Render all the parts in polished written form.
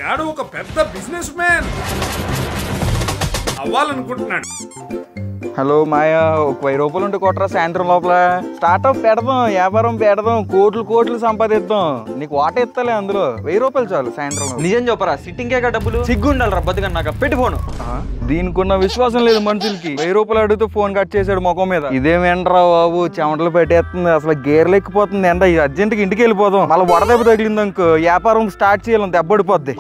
యాడు ఒక పెద్ద business man అవ్వాలనుకుంటున్నాడు. Hello మాయా, ఒక 1000 రూపాయలు ఉంటే కొట్టరా సాయంత్రం లోపల. స్టార్ట్అప్ పెడదాం, వ్యాపారం పెడదాం, కోట్లు సంపాదిద్దాం. నీకు వాట ఇస్తలే అందులో. 1000 రూపాయలు చాలు సాయంత్రం. నిజం చెప్పరా, సిట్టింగ్ కేక డబ్బులు సిగ్గు ఉండాలి రా బతుగా. నాకు పెట్టి ఫోను. దీనికున్న విశ్వాసం లేదు మనుషులకి. 1000 రూపాయలు అడిగితే ఫోన్ కట్ చేశాడు ముఖం మీద. ఇదేమేంట్రా బాబు, చెమటలు పెట్టేస్తుంది, అసలు గేర్లు ఎక్కిపోతుంది. ఎండ అర్జెంట్కి ఇంటికి వెళ్ళిపోదాం. మళ్ళీ వడదెబ్బ తగిలింది అనుకో, వ్యాపారం స్టార్ట్ చేయాలి, దెబ్బడిపోద్ది.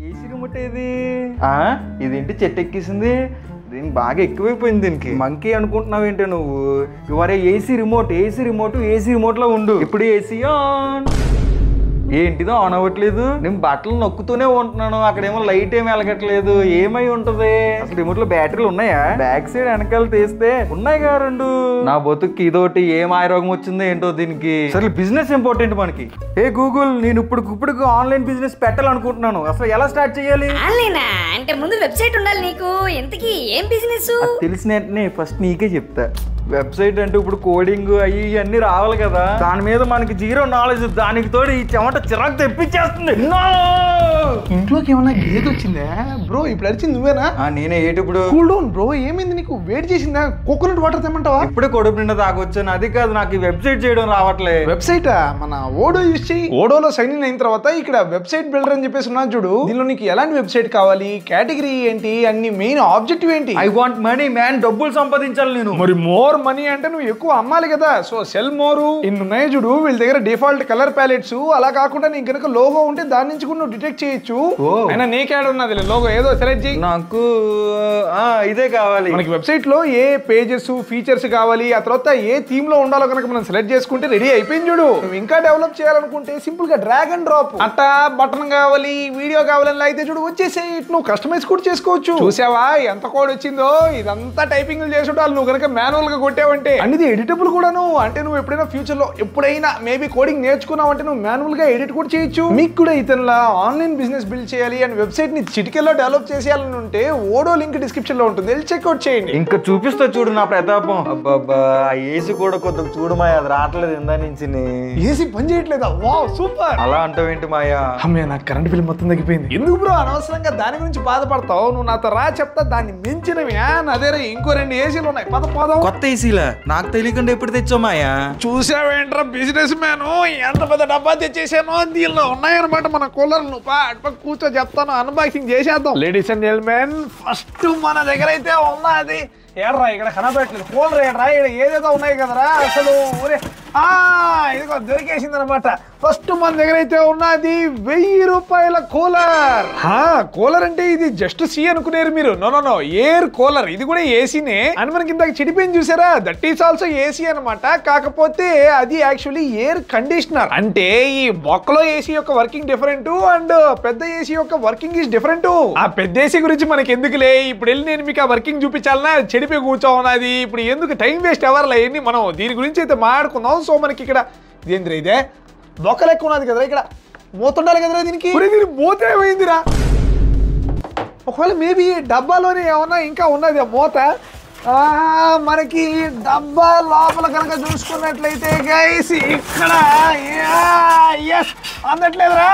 ఏసీ రిమోట్ ఏది? ఇదేంటి చెట్టు ఎక్కేసింది? దీనికి బాగా ఎక్కువైపోయింది. దీనికి మంకీ అనుకుంటున్నావు ఏంటి నువ్వు? ఇవరే ఏసీ రిమోట్ లో ఉండు. ఇప్పుడు ఏసీ ఆన్. ఏంటిదో ఆన్ అవ్వట్లేదు. నేను బట్టలు నొక్కుతూనే ఉంటున్నాను, అక్కడేమో లైట్ ఏమి వెలగట్లేదు. ఏమై ఉంటది? అసలు రిమోట్ లో బ్యాటరీలు ఉన్నాయా? బ్యాక్ సైడ్ వెనకాల తీస్తే ఉన్నాయి కదా రెండు. నా బతుక్కి ఇదోటి ఏం ఆరోగ్యం వచ్చిందో ఏంటో దీనికి. అసలు బిజినెస్ ఇంపార్టెంట్ మనకి. ఏ గూగుల్, నేను ఇప్పుడు ఆన్లైన్ బిజినెస్ పెట్టాలనుకుంటున్నాను. అసలు ఎలా స్టార్ట్ చేయాలి? ఆన్లైనా అంటే ముందు వెబ్సైట్ ఉండాలి నీకు. ఎంతకి ఏం బిజినెస్? తెలిసిన వెంటనే ఫస్ట్ నీకే చెప్తా. వెబ్సైట్ అంటే ఇప్పుడు కోడింగ్ అయ్యి అన్ని రావాలి కదా, దాని మీద మనకి జీరో నాలెడ్జ్. దానికి తోడు ఈ చెమట చిరాకు తెప్పించేస్తుంది. ఇంట్లోకి ఏమన్నా గేదె వచ్చిందా బ్రో? ఇప్పుడు అరిచింది నువ్వేనా? నేనే. ఏంటి ఇప్పుడు? కూల్ డౌన్ బ్రో, ఏమైంది నీకు? వేడి చేసిందా? కోకోనట్ వాటర్ తెమ్మంటావా? ఇప్పుడే కడుపు నిండా తాగొచ్చాను. అది కాదు, నాకు ఈ వెబ్సైట్ చేయడం రావట్లే. వెబ్సైట్ మన ఓడో యూజ్ చేయి. ఓడోలో సైన్ ఇన్ అయిన తర్వాత ఇక్కడ వెబ్సైట్ బిల్డర్ అని చెప్పేసి ఉన్నా చూడు. దీనిలో నీకు ఎలాంటి వెబ్సైట్ కావాలి, కేటగిరీ ఏంటి, అన్ని మెయిన్ ఆబ్జెక్టివ్ ఏంటి? I want money man. డబ్బులు సంపాదించాలి నేను. మరి మోర్ మనీ అంటే నువ్వు ఎక్కువ అమ్మాలి కదా. సో సెల్ మోరు ఇన్ని ఉన్నాయి చూడు. వీళ్ళ దగ్గర డిఫాల్ట్ కలర్ ప్యాలెట్స్. అలా కాకుండా నీకు కనుక లోగో ఉంటే దాని నుంచి కూడా నువ్వు డిటెక్ట్ చేయొచ్చు. అయినా నీకేడ ఉన్నది లోగో, ఏదో సెలెక్ట్ చేయి. నాకు ఇదే కావాలి. మనకి వెబ్సైట్ లో ఏ పేజెస్ ఫీచర్స్ కావాలి, ఆ తర్వాత ఏ థీమ్ లో ఉండాలో కనుక మనం సెలెక్ట్ చేసుకుంటే రెడీ అయిపోయింది చూడు. నువ్వు ఇంకా డెవలప్ చేయాలనుకుంటే సింపుల్ గా డ్రాగ్ అండ్ డ్రాప్. అట్టా బటన్ కావాలి, వీడియో కావాలని అయితే చూడు వచ్చేసి నువ్వు కస్టమైజ్ కూడా చేసుకోవచ్చు. చూసావా ఎంత కోడ్ వచ్చిందో? ఇదంతా టైపింగ్ చేసుంటారు. నువ్వు కనుక మాన్యువల్ గా కొట్టావంటే అన్నిది ఎడిటబుల్ కూడాను. అంటే నువ్వు ఎప్పుడైనా ఫ్యూచర్ లో ఎప్పుడైనా మేబీ కోడింగ్ నేర్చుకున్నావు అంటే నువ్వు మాన్యువల్ గా ఎడిట్ కూడా చేయొచ్చు. మీకు కూడా ఇతనిలా ఆన్లైన్ బిజినెస్ బిల్డ్ చేయాలి అండ్ వెబ్సైట్ ని చిటికెల్లో డెవలప్ చేసేయాలని ఉంటే ఓడో లింక్ డిస్క్రిప్షన్ లో ఉంటుంది, వెళ్ళి చెక్అవుట్ చేయండి. ఇంకా చూపిస్తా చూడు నా ప్రతాపం. అబ్బా, ఏసీ కూడా కొద్దిగా చూడు మాయా, అది రావట్లేదు ఇందా నుంచి. ఏసీ పని చేయట్లేదా? Wow super. అలా అంటావేంటి మాయా? అమ్మే, నాకు కరెంట్ బిల్ మొత్తం తగ్గిపోయింది. ఎందుకు బ్రో అనవసరంగా దాని గురించి బాధపడతావు? నువ్వు నాతో రా, చెప్తా. దాన్ని మించినవి అదే ఇంకో 2 ఏసీలు ఉన్నాయి. పదం. కొత్త ఏసీలా? నాకు తెలియకుండా ఎప్పుడు తెచ్చావు మాయా? చూసావేంట్రా బిజినెస్ మ్యాన్, ఎంత పెద్ద డబ్బా తెచ్చేసాను. దీనిలో ఉన్నాయన్నమాట మన కూలర్లు. కూర్చో చెప్తాను, అన్బాక్సింగ్ చేసేద్దాం. లేడీస్ అండ్ జెంటిల్మెన్, ఫస్ట్ మన దగ్గర అయితే ఉన్నది ఏడ్రా, ఇక్కడ కనబెట్టలేదు కూలర్. ఏడ్రా, ఇక్కడ ఏదేదో ఉన్నాయి కదరా అసలు. ఊరే ఇదిగో దొరికేసింది అనమాట. ఫస్ట్ మన దగ్గర అయితే ఉన్నది 1000 రూపాయల కూలర్. కూలర్ అంటే ఇది జస్ట్ సి అనుకునేరు మీరు. No air cooler. ఇది కూడా ఏసీనే. అని మనకి ఇందాక చెడిపోయింది చూసారా, దట్ ఈస్ ఆల్సో ఏసీ అనమాట. కాకపోతే అది యాక్చువల్లీ ఎయిర్ కండిషనర్. అంటే ఈ బొక్కలో ఏసీ యొక్క వర్కింగ్ డిఫరెంట్ అండ్ పెద్ద ఏసీ యొక్క వర్కింగ్ ఈస్ డిఫరెంట్. ఆ పెద్ద ఏసీ గురించి మనకి ఎందుకులే, ఇప్పుడు వెళ్ళి నేను మీకు ఆ వర్కింగ్ చూపించాలన్నా చెడిపోయి కూర్చోన్నది. ఇప్పుడు ఎందుకు టైం వేస్ట్ అవర్లా అయ్యింది. మనం దీని గురించి అయితే మాట్లాడుకుందాం. సో మనకి ఇక్కడ ఇదేంద్ర, ఇదే బొక్కలు ఎక్కువ ఉన్నది కదరా, ఇక్కడ మూత ఉండాలి కదరా దీనికి. దీని మూత ఏమైందిరా? ఒకవేళ మేబీ డబ్బాలోనే ఏమన్నా ఇంకా ఉన్నది ఆ మూత. మనకి డబ్బా లోపల కనుక చూసుకున్నట్లయితే గైస్ ఇక్కడ అందట్లేదురా.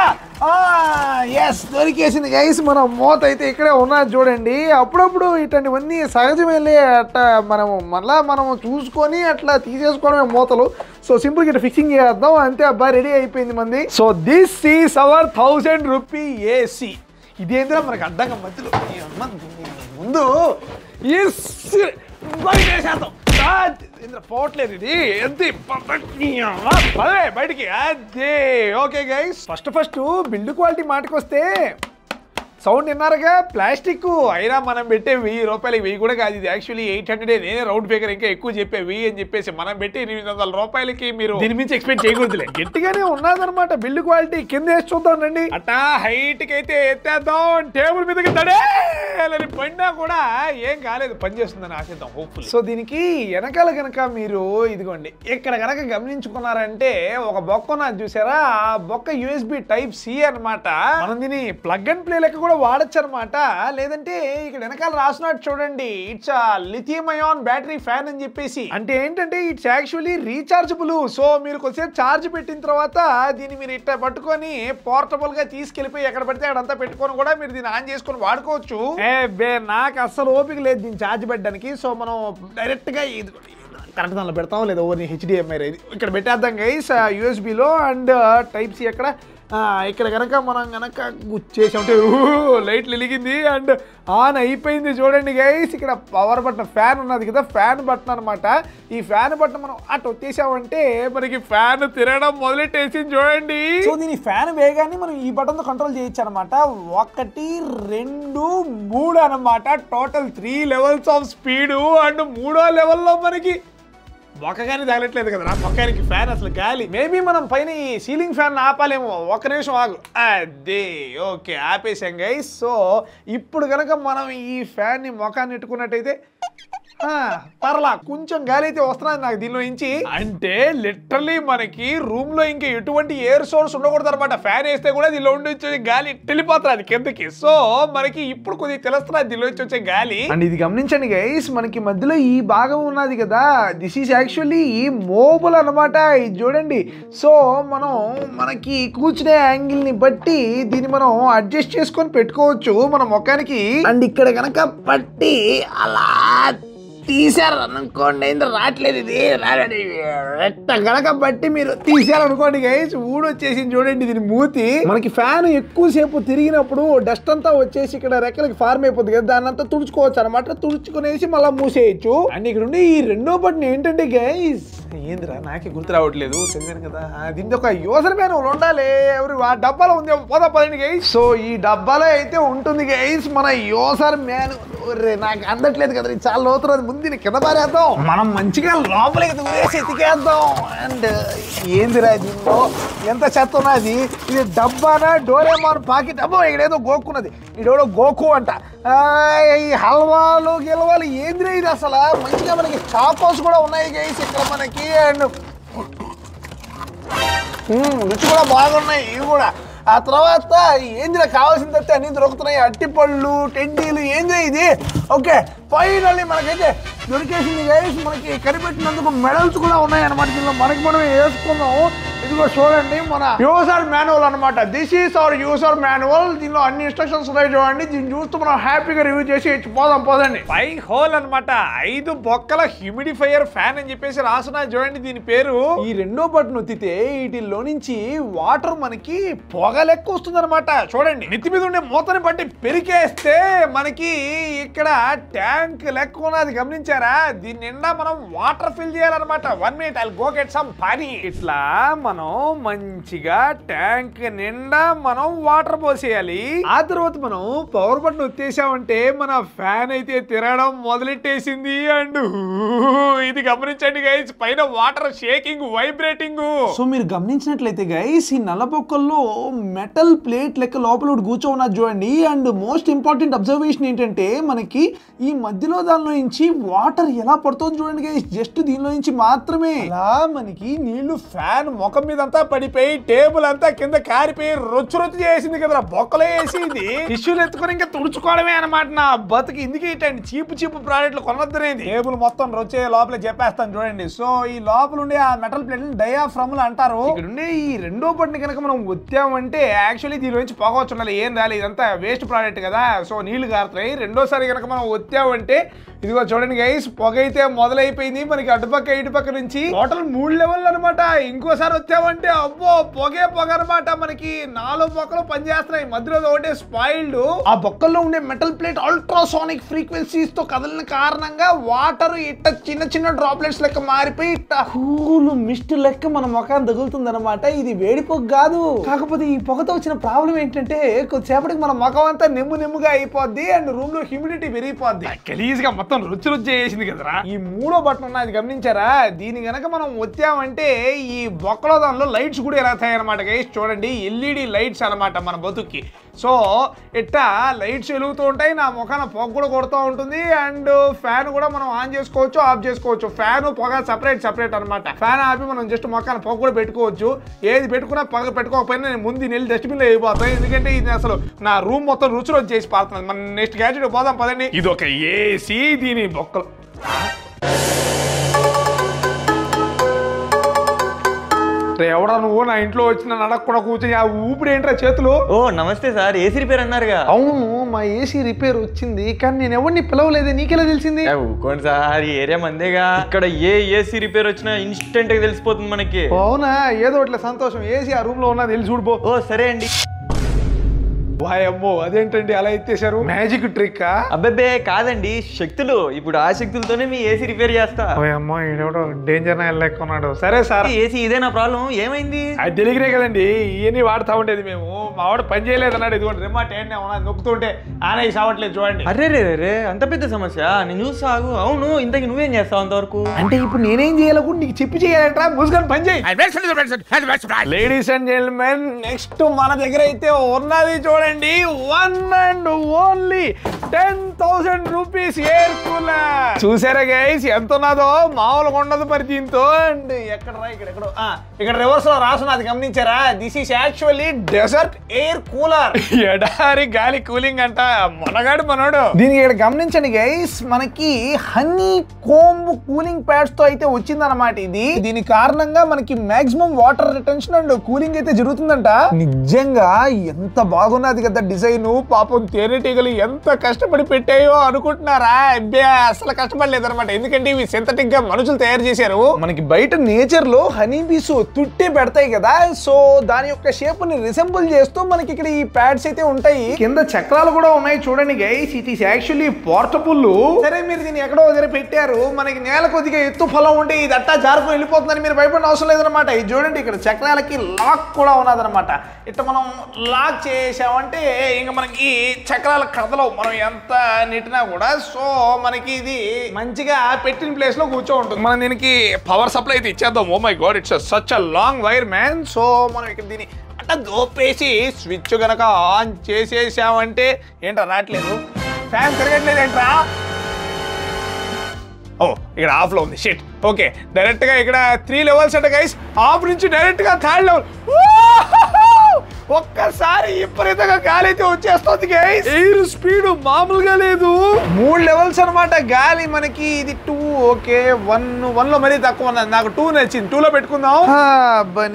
దొరికేసింది గైస్. మన మూత అయితే ఇక్కడే ఉన్నది చూడండి. అప్పుడప్పుడు ఇట్లాంటివన్నీ సహజమేలే. అట్లా మనము చూసుకొని అట్లా తీసేసుకోవడమే మూతలు. సో సింపుల్ గా ఫిక్సింగ్ చేద్దాం అంతే. అబ్బా రెడీ అయిపోయింది మంది. So this is our 1000 rupee AC. ఇదేంద్రా మనకు అడ్డంగా మధ్యలో ముందు పోవట్లేదు. ఇది ఎంత బయటికి అదే. Okay guys, first build quality మాటకు వస్తే సౌండ్ విన్నారుగా, ప్లాస్టిక్. అయినా మనం పెట్టే 1000 రూపాయలకి 1000 కూడా కాదు. ఇది యాక్చువల్లీ 800. నేనే రౌండ్ ఫిగర్ ఇంకా ఎక్కువ చెప్పే 1000 అని చెప్పేసి. మనం పెట్టి 800 రూపాయలకి మీరు దీని మించి ఎక్స్పెక్ట్ చేయకూడదులే. గట్టిగానే ఉన్నదనమాట బిల్డ్ క్వాలిటీ. కింద వేసి చూద్దాం రండి. అట్టా హైట్ కి అయితే ఎత్తేద్దాం. టేబుల్ మీదకి తడే పడినా కూడా ఏం కాలేదు, పనిచేస్తుందని ఆశిద్దాం హోప్ఫుల్. సో దీనికి వెనకాల కనుక మీరు ఇదిగోండి ఇక్కడ కనుక గమనించుకున్నారంటే ఒక బొక్క ఉన్నది చూసారా, ఆ బొక్క USB Type C అనమాట. మనం దీన్ని ప్లగ్ అండ్ ప్లే లెక్క కూడా వాడచ్చు అనమాట. లేదంటే ఇక్కడ వెనకాల రాసినట్టు చూడండి, it's lithium ion battery fan అని చెప్పేసి. అంటే ఏంటంటే ఇట్స్ యాక్చువల్లీ రీఛార్జబుల్. సో మీరు కొంచెం ఛార్జ్ పెట్టిన తర్వాత దీన్ని మీరు ఇట్లా పట్టుకొని పోర్టబుల్ గా తీసుకెళ్లిపోయి ఎక్కడ పడితే అక్కడంతా పెట్టుకొని కూడా మీరు దీన్ని ఆన్ చేసుకొని వాడుకోవచ్చు. నాకు అస్సలు ఓపిక లేదు దీన్ని ఛార్జ్ పెట్టడానికి. సో మనం డైరెక్ట్ గా ఇది కరెక్ట్ దానిలో పెడతాం, లేదా ఓన్లీ HDMI ఇక్కడ పెట్టేద్దాం గైస్ USB-లో. అండ్ టైప్ సి ఇక్కడ కనుక మనం కనుక గుచ్చేసామంటే లైట్లు వెలిగింది అండ్ ఆన్ అయిపోయింది. చూడండి గైస్, ఇక్కడ పవర్ బటన్ ఫ్యాన్ ఉన్నది కదా, ఫ్యాన్ బటన్ అనమాట. ఈ ఫ్యాన్ బటన్ మనం అటు వచ్చేసామంటే మనకి ఫ్యాన్ తిరగడం మొదలెట్టేసింది చూడండి. సో దీని ఫ్యాన్ వేగాన్ని మనం ఈ బటన్తో కంట్రోల్ చేయొచ్చు అనమాట. 1 2 3 అనమాట. Total 3 levels of speed. And 3వ లెవెల్లో మనకి మొక్కగాని తగలట్లేదు కదా మొక్కానికి ఫ్యాన్, అసలు గాలి. మేబీ మనం పైన ఈ సీలింగ్ ఫ్యాన్ ఆపాలేమో. 1 నిమిషం ఆగు. అదే ఓకే, ఆపేసాం గైస్. సో ఇప్పుడు కనుక మనం ఈ ఫ్యాన్ ని మొఖాన్ని ఎట్టుకున్నట్టయితే పర్లా కొంచెం గాలి అయితే వస్తున్నది నాకు దీనిలో నుంచి. అంటే లిటరలీ మనకి రూమ్ లో ఇంకా ఎటువంటి ఎయిర్ సోర్స్ ఉండకూడదు అనమాట. ఫ్యాన్ వేస్తే కూడా దీనిలో ఉండి వచ్చే గాలి వెళ్ళిపోతుంది కిందకి. సో మనకి ఇప్పుడు కొద్దిగా తెలుస్తుంది దీనిలో వచ్చే గాలి. అండ్ ఇది గమనించండి గైస్, మనకి మధ్యలో ఈ భాగం ఉన్నది కదా, దిస్ ఈస్ యాక్చువల్లీ ఈ మోబుల్ అనమాట. ఇది చూడండి. సో మనం మనకి కూర్చునే యాంగిల్ ని బట్టి దీన్ని మనం అడ్జస్ట్ చేసుకొని పెట్టుకోవచ్చు మన ముఖానికి. అండ్ ఇక్కడ కనుక పట్టి అలా తీసారు అనుకోండి, రావట్లేదు ఇది గనక బట్టి మీరు తీసారు అనుకోండి గైస్, ఊడొచ్చేసింది చూడండి దీని మూతి. మనకి ఫ్యాన్ ఎక్కువసేపు తిరిగినప్పుడు డస్ట్ అంతా వచ్చేసి ఇక్కడ రెక్కలకి ఫార్మ్ అయిపోతుంది కదా, దాన్ని అంతా తుడుచుకోవచ్చు అనమాట. తుడుచుకునేసి మళ్ళీ మూసేయచ్చు. అండ్ ఇక్కడ ఉండి ఈ రెండో బటన్ ఏంటంటే గైస్, ఏందిరా నాకే గుర్తు రావట్లేదు, చదివాను కదా, దీనికి ఒక యూజర్ మాన్యువల్ ఉండాలి. ఎవరు ఆ డబ్బాలో ఉంది, పదండి గైస్. సో ఈ డబ్బాలో అయితే ఉంటుంది గైస్ మన యూజర్ మాన్యువల్. నాకు అందట్లేదు కదా, చాలా లోతున్నది. ముందు కింద పారేద్దాం, మనం మంచిగా లోపలికి దూరేసి ఎతికేద్దాం. అండ్ ఏందిరా దీంట్లో ఎంత చెత్త ఉన్నది. ఇది డబ్బానా డోరేమాన్ పాకెట్. అబ్బో ఇక్కడ ఏదో గోక్కున్నది, ఇడేదో గోకు అంట. ఈ హల్వాలు గిల్వాలు ఏందిరా ఇది అసలు. మంచిగా మనకి చాకోస్ కూడా ఉన్నాయి గైస్ ఇక్కడ మనకి. అండ్ రుచి కూడా బాగున్నాయి ఇవి కూడా. ఆ తర్వాత ఏందిరా కావాల్సిన తర్వాత అన్ని దొరుకుతున్నాయి, అట్టిపళ్ళు, టెడ్డీలు, ఏందిరా ఇది. ఓకే ఫైనల్లీ మనకైతే దొరికేసింది గైస్. మనకి కనిపెట్టినందుకు మెడల్స్ కూడా ఉన్నాయి అనమాట దీనిలో. మనకి మనం వేసుకున్నాం. ఇదిగో చూడండి మన యూజర్ మాన్యువల్ అనమాట. This is hour user manual. దీనిలో అన్ని ఇన్స్ట్రక్షన్స్ ఉన్నాయి చూడండి. దీన్ని చూస్తూ మనం హ్యాపీగా రివ్యూ చేసి పోదండి. 5 హోల్ అనమాట, 5 బొక్కల హ్యూమిడిఫైయర్ ఫ్యాన్ అని చెప్పేసి రాసున్నా చూడండి దీని పేరు. ఈ రెండో బటన్ ఒత్తితే వీటిల్లో నుంచి వాటర్ మనకి పొగ లెక్క వస్తుంది అనమాట. చూడండి నెత్తి మీద ఉండే మూతని బట్టి పెరికేస్తే మనకి ఇక్కడ ట్యాంక్ లెక్క ఉన్నది గమనించారా. దీని నిండా మనం వాటర్ ఫిల్ చేయాలన్నమాట. 1 minute I'll go get some pani. ఇట్లా మనం మంచిగా ట్యాంక్ నిండా మనం వాటర్ పోసేయాలి. ఆ తర్వాత మనం పవర్ బటన్ వచ్చేసామంటే మన ఫ్యాన్ అయితే తిరగడం మొదలెట్టేసింది. అండ్ ఇది గమనించండి గైస్, పైన వాటర్ షేకింగ్, వైబ్రేటింగ్. సో మీరు గమనించినట్లయితే గైస్, ఈ నల్ల బొక్కల్లో మెటల్ ప్లేట్ లెక్క లోపల కూర్చో ఉన్నది చూడండి. అండ్ మోస్ట్ ఇంపార్టెంట్ అబ్జర్వేషన్ ఏంటంటే మనకి ఈ మధ్యలో దానిలో నుంచి వాటర్ ఎలా పడుతుంది చూడండి గైస్. జస్ట్ దీనిలో నుంచి మాత్రమే అలా మనకి నీళ్లు ఫ్యాన్ ముఖం మీద అంతా పడిపోయి టేబుల్ అంతా కింద కారిపోయి రొచ్చు చేసింది కదా. బొక్కలో వేసింది టిష్యూలు ఎత్తుకొని ఇంకా తుడుచుకోవడమే అనమాట నా బతుకు. ఇందుకే ఇటండి చీపు ప్రాడక్ట్లు కొనొద్దనేది. టేబుల్ మొత్తం రొచ్చే లోపల చెప్పేస్తాను చూడండి. సో ఈ లోపల ఉండే ఆ మెటల్ ప్లేట్ డయాఫ్రమ్లు అంటారు. ఇక్కడ ఉండే ఈ రెండో బటన్ కనుక మనం ఒత్తామంటే యాక్చువల్లీ దీని నుంచి పొగ వచ్చి ఉండాలి, ఏం రాలేదు, ఇదంతా వేస్ట్ ప్రోడక్ట్ కదా. సో నీళ్లు కారుతాయి. రెండోసారి కనుక మనం ఒత్తామంటే ఇదిగో చూడండి గైస్, పొగ అయితే మొదలైపోయింది మనకి అటుపక్క ఇటుపక్క నుంచి. టోటల్ 3 లెవెల్ అనమాట. ఇంకోసారి వచ్చామంటే అబ్బో పొగ అనమాట. మనకి 4 బొక్కలు పనిచేస్తున్నాయి, మధ్యలో ఒకటే స్పాయిల్డ్. ఆ బొక్కల్లో ఉండే మెటల్ ప్లేట్ అల్ట్రాసోనిక్ ఫ్రీక్వెన్సీస్ తో కదలిన కారణంగా వాటర్ ఇట్ట చిన్న డ్రాప్లెట్స్ లెక్క మారిపోయి ఇట్ట కూల్ మిస్ట్ లెక్క మన ముఖాన్ని తగులుతుంది అనమాట. ఇది వేడి పొగ కాదు. కాకపోతే ఈ పొగతో వచ్చిన ప్రాబ్లం ఏంటంటే కొద్దిసేపటికి మన ముఖం అంతా నెమ్ముగా అయిపోద్ది. అండ్ రూమ్ లో హ్యూమిడిటీ పెరిగిపోద్ది. గలీజ్ గా మొత్తం రుచి చేసింది కదరా. ఈ 3వ బటన్ ఉన్నది గమనించారా. దీని గనక మనం వచ్చామంటే ఈ బొక్కలో దానిలో లైట్స్ కూడా ఎలా అనమాట గైస్. చూడండి LED లైట్స్ అనమాట మన బతుక్కి. సో ఇట్టా లైట్స్ వెలుగుతూ ఉంటాయి, నా ముఖాన పొగ కూడా కొడుతూ ఉంటుంది. అండ్ ఫ్యాన్ కూడా మనం ఆన్ చేసుకోవచ్చు, ఆఫ్ చేసుకోవచ్చు. ఫ్యాన్ పొగ సపరేట్ అనమాట. ఫ్యాన్ ఆపి మనం జస్ట్ ముఖాన పొగ కూడా పెట్టుకోవచ్చు. ఏది పెట్టుకున్నా పొగ పెట్టుకోకపోయినా నేను ముందు నెల్లి డస్ట్బిన్ లో అయిపోతాను, ఎందుకంటే ఇది అసలు నా రూమ్ మొత్తం రుచి చేసి పారుతున్నాను. మన నెక్స్ట్ గ్యాడ్జెట్ పోదాం పదండి. ఇది ఒక ఏసీ, దీని బొక్కలు. ఎవడా నువ్వు నా ఇంట్లో వచ్చిన నడక కూడా కూర్చొని ఆ ఊపిరి ఏంట్రా చేతులు? ఓ నమస్తే సార్, ఏసీ రిపేర్ అన్నారుగా? అవును, మా ఏసీ రిపేర్ వచ్చింది, కానీ నేను ఎవరిని పిలవలేదే, నీకెలా తెలిసింది? ఊకోండి సార్, ఈ ఏరియా మందేగా. ఇక్కడ ఏ ఏసీ రిపేర్ వచ్చినా ఇన్స్టెంట్ గా తెలిసిపోతుంది మనకి. అవునా, ఏదో ఒకటి సంతోషం. ఏసీ ఆ రూమ్ లో ఉన్నా తెలిసి చూడిపో. ఓ సరే అండి. వాయమ్మో, అదేంటండి అలా ఎత్తేసారు? Magic trick? అబ్బబ్బే కాదండి, శక్తులు. ఇప్పుడు ఆ శక్తులతోనే మీ ఏసీ రిపేర్ చేస్తా. అమ్మో, ఈడెవడో డేంజర్ లెక్కున్నాడు. సరే సార్, ఏసీ ఇదే నా ప్రాబ్లం, ఏమైంది? అది తెలియనే కదండి ఇవన్నీ వాడుతూ ఉండేది మేము. మా వాడు పని చేయలేదు అన్నాడు, ఇదిగోండి రిమోట్ ఏంటి నొక్కుతుంటే ఆనే సావట్లేదు చూడండి. అరే రే రే, అంత పెద్ద సమస్య? నేను చూసాగు. అవును, ఇంతకి నువ్వేం చేస్తావు అంతవరకు? అంటే ఇప్పుడు నేనేం చేయాలనుకుంటే నీకు చెప్పి చేయాలంటా, ముసుకొని పని చేయి. లేడీస్ అండ్ జెంటిల్మెన్, నెక్స్ట్ మన దగ్గర అయితే ఉన్నది చూడండి, 1 and only 10,000 rupees air cooler. చూసారా గైస్ ఎంత ఉన్నదో? మామూలుగా ఉండదు మరి దీంతో. అండ్ ఎక్కడరా, ఇక్కడ రివర్స్ లో రాసున్నది గమనించారా? This is actually desert air cooler. ఎడారి గాలి కూలింగ్ అంట, మనగాడు మనోడు. దీనికి ఇక్కడ గమనించండి గైస్, మనకి హనీ కోంబ్ కూలింగ్ ప్యాడ్స్ తో అయితే వచ్చిందన్నమాట ఇది. దీని కారణంగా మనకి maximum water retention and cooling అయితే జరుగుతుందంట. నిజంగా ఎంత బాగున్నది కదా డిజైన్. పాపం తేనెటీగలు ఎంత కష్టపడి పెట్టాయో అనుకుంటున్నారా? అబ్బే అసలు కష్టపడలేదు అనమాట, ఎందుకంటే ఇవి సింథటిక్ గా మనుషులు తయారు చేశారు. మనకి బయట నేచర్ లో హనీ బీస్ తుట్టి పెడతాయి కదా, సో దాని యొక్క షేప్ ని రిసెంబుల్ చేస్తూ మనకి ఇక్కడ ఈ ప్యాడ్స్ అయితే ఉంటాయి. కింద చక్రాలు కూడా ఉన్నాయి చూడండి guys. It is actually portable. సరే, మీరు దీన్ని ఎక్కడో దగ్గర పెట్టారు, మనకి నేల కొద్దిగా ఎత్తు ఫలం ఉంటే ఇది అట్టా జారుకుని వెళ్ళిపోతుందని మీరు భయపడిన అవసరం లేదనమాట. ఇది చూడండి, ఇక్కడ చక్రాలకి లాక్ కూడా ఉన్నదనమాట. ఇట్లా మనం లాక్ చేసామంటే ఇంకా మనకి చక్రాల కదలవు, మనం ఎంత నెట్టినా కూడా. సో మనకి ఇది మంచిగా పెట్టిన ప్లేస్ లో కూర్చో ఉంటుంది. మనం దీనికి పవర్ సప్లై అయితే ఇచ్చేద్దాం. Oh my god, it's such a long wire man. So మనం ఇక్కడ దీన్ని అట్లా దోపేసి స్విచ్ గనక ఆన్ చేసేసామంటే ఏంట్రా రావట్లేదు, ఫ్యాన్ తిరగట్లేదు ఏంట్రా? ఓ ఇక్కడ ఆఫ్ లో ఉంది. షిట్. ఓకే, డైరెక్ట్ గా ఇక్కడ 3 లెవెల్స్ అంట గైస్. ఆఫ్ నుంచి డైరెక్ట్ గా 3rd లెవెల్. ఒక్కసారి విపరీతంగా గాలి అయితే వచ్చేస్తుంది గైస్. ఎయిర్ స్పీడ్ మామూలుగా లేదు. 3 లెవెల్స్ అనమాట గాలి మనకి. ఇది 2. ఓకే, 1 లో మరీ తక్కువ ఉన్నది. నాకు 2 నచ్చింది, 2 లో పెట్టుకుందాం.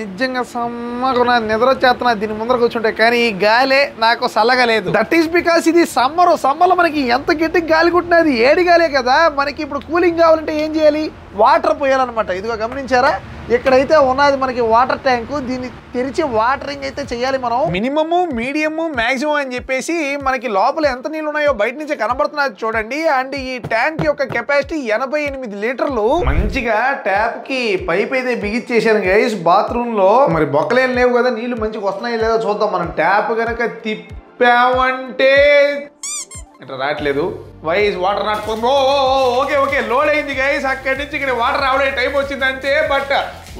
నిజంగా సమ్మగా నిద్ర వచ్చేస్తున్నా దీని ముందర కూర్చుంటే, కానీ ఈ గాలి నాకు చల్లగా లేదు. దట్ ఈస్ బికాస్ ఇది సమ్మర్ లో మనకి ఎంత గట్టిగా గాలి కుట్టినది ఏడి గాలే కదా. మనకి ఇప్పుడు కూలింగ్ కావాలంటే ఏం చేయాలి? వాటర్ పోయాలన్నమాట. ఇదిగో గమనించారా, ఇక్కడైతే ఉన్నది మనకి వాటర్ ట్యాంకు. దీన్ని తెరిచి వాటరింగ్ అయితే చేయాలి మనం. మినిమము, మీడియము, మాక్సిమం అని చెప్పేసి మనకి లోపల ఎంత నీళ్ళు ఉన్నాయో బయట నుంచి కనబడుతున్నది చూడండి. అండ్ ఈ ట్యాంక్ యొక్క కెపాసిటీ 88 లీటర్లు. మంచిగా ట్యాప్ కి పైప్ అయితే బిగిచ్చేసాను గైస్ బాత్రూమ్ లో. మరి బొక్కలేం లేవు కదా, నీళ్లు మంచిగా వస్తున్నాయి లేదో చూద్దాం. మనం ట్యాప్ కనుక తిప్పామంటే ఇట్లా రావట్లేదు. Why's water not. Okay load అయింది గైస్. అక్కడి నుంచి ఇక్కడ వాటర్ రావడే టైం వచ్చింది అంతే. But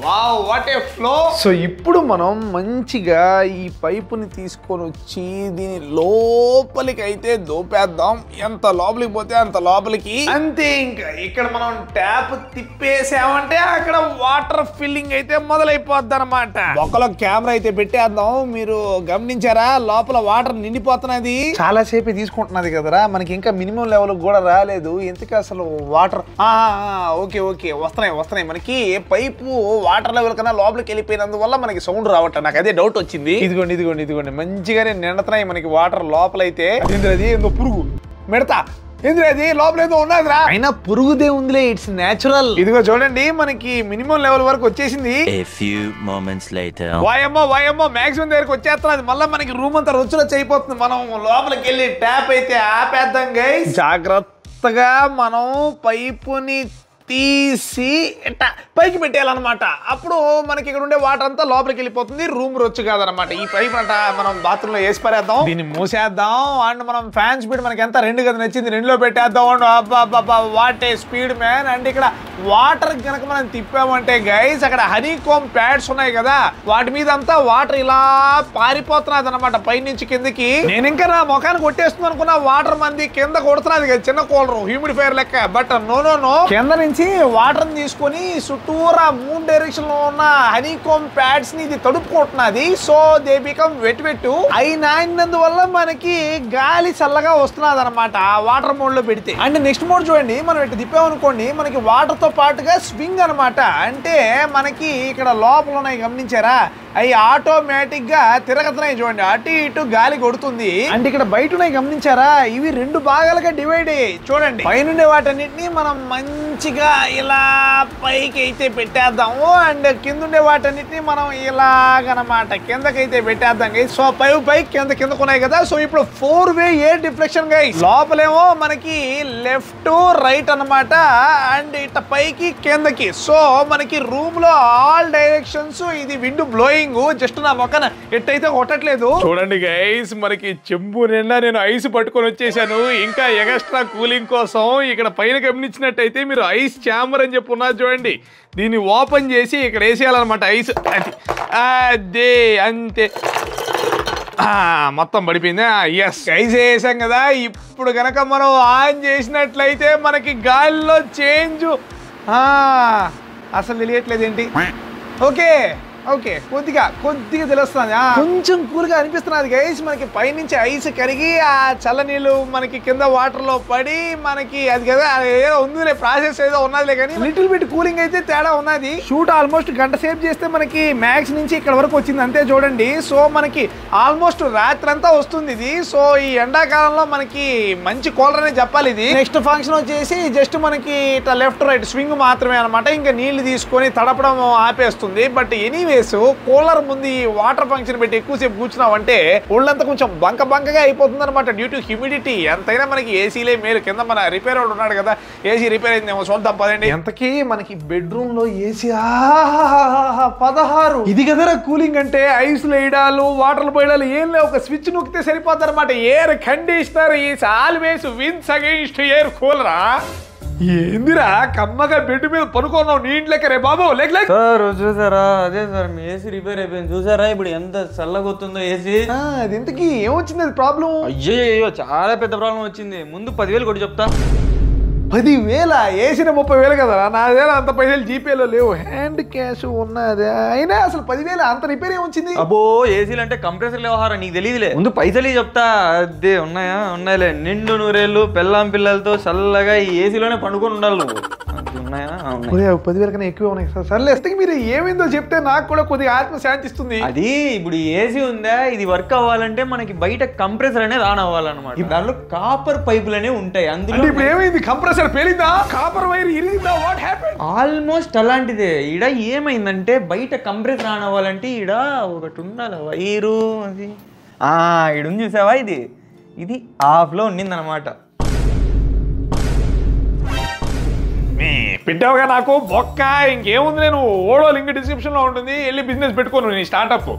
wow, what a flow. So ఇప్పుడు మనం మంచిగా ఈ పైపుని తీసుకొని వచ్చి దీని లోపలికి అయితే దోపేద్దాం. ఎంత లోపలికి పోతే అంత లోపలికి. అంతే, ఇంకా ఇక్కడ మనం ట్యాప్ తిప్పేసామంటే అక్కడ వాటర్ ఫిల్లింగ్ అయితే మొదలైపోద్ది అనమాట. మొక్కలో కెమెరా అయితే పెట్టేద్దాం. మీరు గమనించారా, లోపల వాటర్ నిండిపోతున్నది. చాలా సేపు తీసుకుంటున్నది కదరా, మనకి ఇంకా మినిమం లెవెల్ కూడా రాలేదు. ఎందుకు అసలు వాటర్? ఓకే వస్తున్నాయి. మనకి పైపు వాటర్ లెవెల్ కన్నా లోపలికి వెళ్ళిపోయినందువల్ల మనకి సౌండ్ రావట్లేదు. నాకు అదే డౌట్ వచ్చింది. ఇదిగోండి మంచిగానే నిండుతున్నాయి మనకి వాటర్ లోపలైతే. అది ఏందో పురుగు మెడతా ఏంద్రది లోపల ఏదో ఉన్నదిరా. అయినా పురుగుదే ఉందిలే, ఇట్స్ నేచురల్. ఇదిగో చూడండి, మనకి మినిమం లెవెల్ వరకు వచ్చేసింది. వాయమ్మో మాక్సిమం దగ్గరకు వచ్చేస్తున్నది. మళ్ళీ మనకి రూమ్ అంతా రుచి అయిపోతుంది. మనం లోపలికి వెళ్ళి ట్యాప్ అయితే ఆపేద్దాం గైస్. జాగ్రత్తగా మనం పైపుని తీసి ఇట్లా పైకి పెట్టేయాలన్నమాట. అప్పుడు మనకి ఇక్కడ ఉండే వాటర్ అంతా లోపలికి వెళ్ళిపోతుంది, రూమ్ రొచ్చు కాదనమాట. ఈ పైప్ అంట మనం బాత్రూమ్ లో వేసి పారేద్దాం, దీన్ని మూసేద్దాం. అండ్ మనం ఫ్యాన్ స్పీడ్ మనకి ఎంత 2 కదా నచ్చింది, 2లో పెట్టేద్దాం. అండ్ అబ్బా what a speed man. And ఇక్కడ వాటర్ కనుక మనం తిప్పామంటే గైస్ అక్కడ హనీకోమ్ ప్యాడ్స్ ఉన్నాయి కదా, వాటి మీద అంతా వాటర్ ఇలా పారిపోతున్నది అనమాట పైనుంచి కిందకి. నేను ఇంకా నా ముఖాన్ని కొట్టేస్తుంది అనుకున్నా, వాటర్ మంది కింద కొడుతున్నది కదా చిన్న కూలర్ హ్యూమిడిఫైర్ లెక్క. బట్ నో కింద నుంచి వాటర్ తీసుకొని చుట్టూరా 3 డైరెక్షన్ లో ఉన్న హనీకోమ్ ప్యాడ్స్ ని ఇది తడుపుకుంటున్నది. సో దే బికమ్ వెట్ అయినందువల్ల మనకి గాలి చల్లగా వస్తున్నది అనమాట వాటర్ మోడ్ లో పెడితే. అండ్ నెక్స్ట్ మోడ్ చూడండి, మనం ఇటు తిప్పామనుకోండి మనకి వాటర్ తో పాటుగా స్వింగ్ అనమాట. అంటే మనకి ఇక్కడ లోపల ఉన్నాయి గమనించారా, అవి ఆటోమేటిక్ గా తిరగతున్నాయి చూడండి, అటు ఇటు గాలి కొడుతుంది. అంటే ఇక్కడ బయట ఉన్నాయి గమనించారా, ఇవి 2 భాగాలుగా డివైడ్ అయ్యాయి చూడండి. పైనుండే వాటన్నిటిని మనం మంచిగా ఇలా పైకి అయితే పెట్టేద్దాము. అండ్ కింద ఉండే వాటన్నిటిని మనం ఇలాగనమాట కిందకైతే పెట్టేద్దాం గైస్. సో పై కిందకు ఉన్నాయి కదా. సో ఇప్పుడు 4-వే ఎయిర్ డిఫ్లెక్షన్ గైస్. లోపలేమో మనకి లెఫ్ట్ రైట్ అనమాట, అండ్ ఇట్లా పైకి కిందకి. సో మనకి రూమ్ లో ఆల్ డైరెక్షన్స్ ఇది విండ్ బ్లోయింగ్. జస్ట్ నా మొక్కన ఎట్టయితే కొట్టట్లేదు చూడండి గైస్. మనకి చెంబు నిండా నేను ఐస్ పట్టుకొని వచ్చేసాను. ఇంకా ఎక్స్ట్రా కూలింగ్ కోసం ఇక్కడ పైన గమనించినట్టయితే మీరు ఐస్ ఛాంబర్ అని చెప్పి ఉన్నది చూడండి, దీన్ని ఓపెన్ చేసి ఇక్కడ వేసేయాలన్నమాట ఐస్. అదే అంతే, మొత్తం పడిపోయిందా? ఎస్ ఐస్ వేసాం కదా. ఇప్పుడు కనుక మనం ఆన్ చేసినట్లయితే మనకి గాలిలో చేంజ్ అసలు తెలియట్లేదు ఏంటి. ఓకే కొద్దిగా తెలుస్తుంది, కొంచెం కూల్గా అనిపిస్తున్నది గైస్. మనకి పైనుంచి ఐస్ కరిగి ఆ చల్ల నీళ్ళు మనకి కింద వాటర్ లో పడి మనకి అది కదా ఏదో ఉంది ప్రాసెస్ ఏదో ఉన్నదిలే, కానీ లిటిల్ బిట్ కూలింగ్ అయితే తేడా ఉన్నది. షూట్ ఆల్మోస్ట్ గంట సేపు చేస్తే మనకి మ్యాక్స్ నుంచి ఇక్కడ వరకు వచ్చింది అంతే చూడండి. సో మనకి ఆల్మోస్ట్ రాత్రి అంతా వస్తుంది ఇది. సో ఈ ఎండాకాలంలో మనకి మంచి కూలర్ అనే చెప్పాలి ఇది. నెక్స్ట్ ఫంక్షన్ వచ్చేసి జస్ట్ మనకి ఇట్లా లెఫ్ట్ రైట్ స్వింగ్ మాత్రమే అనమాట. ఇంకా నీళ్లు తీసుకొని తడపడం ఆపేస్తుంది. బట్ ఎనీవే కూలర్ ముందు ఈ వాటర్ ఫంక్షన్ పెట్టి ఎక్కువసేపు కూర్చున్నామంటే ఒళ్ళంతా కొంచెం బంకగా అయిపోతుంది అనమాట డ్యూ టు హ్యూమిడిటీ. ఎంతైనా మనకి ఏసీలే మేలు. కింద మన రిపేర్ వాడు ఉన్నాడు కదా, ఏసీ రిపేర్ అయిందేమో చూద్దాం పదండి. ఎంతకీ మనకి బెడ్రూమ్ లో ఏసీ 16. ఇది కదరా కూలింగ్ అంటే. ఐస్ వేయడాలు వాటర్లు పోయడాలు ఏం లేవు, ఒక స్విచ్ నొక్కితే సరిపోతుంది అనమాట. Air conditioner is always wins against air కూలరా. ఏందిరా కమ్మగా బెడ్ మీద పనుకున్నావు నీ ఇంట్లోకి రే బాబు. సార్ చూసారా, అదే సార్ మీ ఏసీ రిపేర్ అయిపోయింది చూసారా, ఇప్పుడు ఎంత చల్లగొస్తుందో ఏసీ. అది ఇంతకీ ఏమొచ్చింది అది ప్రాబ్లం? అయ్యో చాలా పెద్ద ప్రాబ్లం వచ్చింది. ముందు 10,000 కొట్టి చెప్తా. 10,000 వేసిన 30,000 కదా నా దగ్గర, అంత పైసలు జీపేలో లేవు, హ్యాండ్ క్యాష్ ఉన్నది. అయినా అసలు 10,000 అంత రిపేర్ ఏమొచ్చింది? అబ్బో ఏసీలు అంటే కంప్రెసర్ వ్యవహారం నీకు తెలియదులే. ముందు పైసలు చెప్తా. అదే ఉన్నాయిలే, నిండు నూరేళ్ళు పెళ్ళాం పిల్లలతో చల్లగా ఈ ఏసీలోనే పండుకొని ఉండాలి నువ్వు. ఉన్నాయా? 10,000 కన్నా ఎక్కువ ఉన్నాయి సార్. సర్లే మీరు ఏమైందో చెప్తే నాకు కూడా కొద్దిగా ఆత్మ శాంతిస్తుంది. అది ఇప్పుడు ఏసీ ఉందా, ఇది వర్క్ అవ్వాలంటే మనకి బయట కంప్రెసర్ అనేది ఆన్ అవ్వాలన్నమాట. దాంట్లో కాపర్ పైపులు అనేవి ఉంటాయి. అందులో ఇప్పుడు ఏమైంది, కంప్రెసర్ పేలిందా, కాపర్ వైర్ ఇరిగిందా, వాట్ హ్యాపెండ్? ఆల్మోస్ట్ అలాంటిదే. ఈడ ఏమైందంటే బయట కంప్రెసర్ ఆన్ అవ్వాలంటే ఈడ ఒకటి ఉండాలి వైరు. అది ఈడ ఉంది చూసావా, ఇది ఆఫ్లో ఉండిందనమాట. పెట్టావుగా నాకు బొక్క. ఇంకేముంది, నేను ఓడో లింక్ డిస్క్రిప్షన్ లో ఉంటుంది, వెళ్ళి బిజినెస్ పెట్టుకోను నీ స్టార్ట్అప్.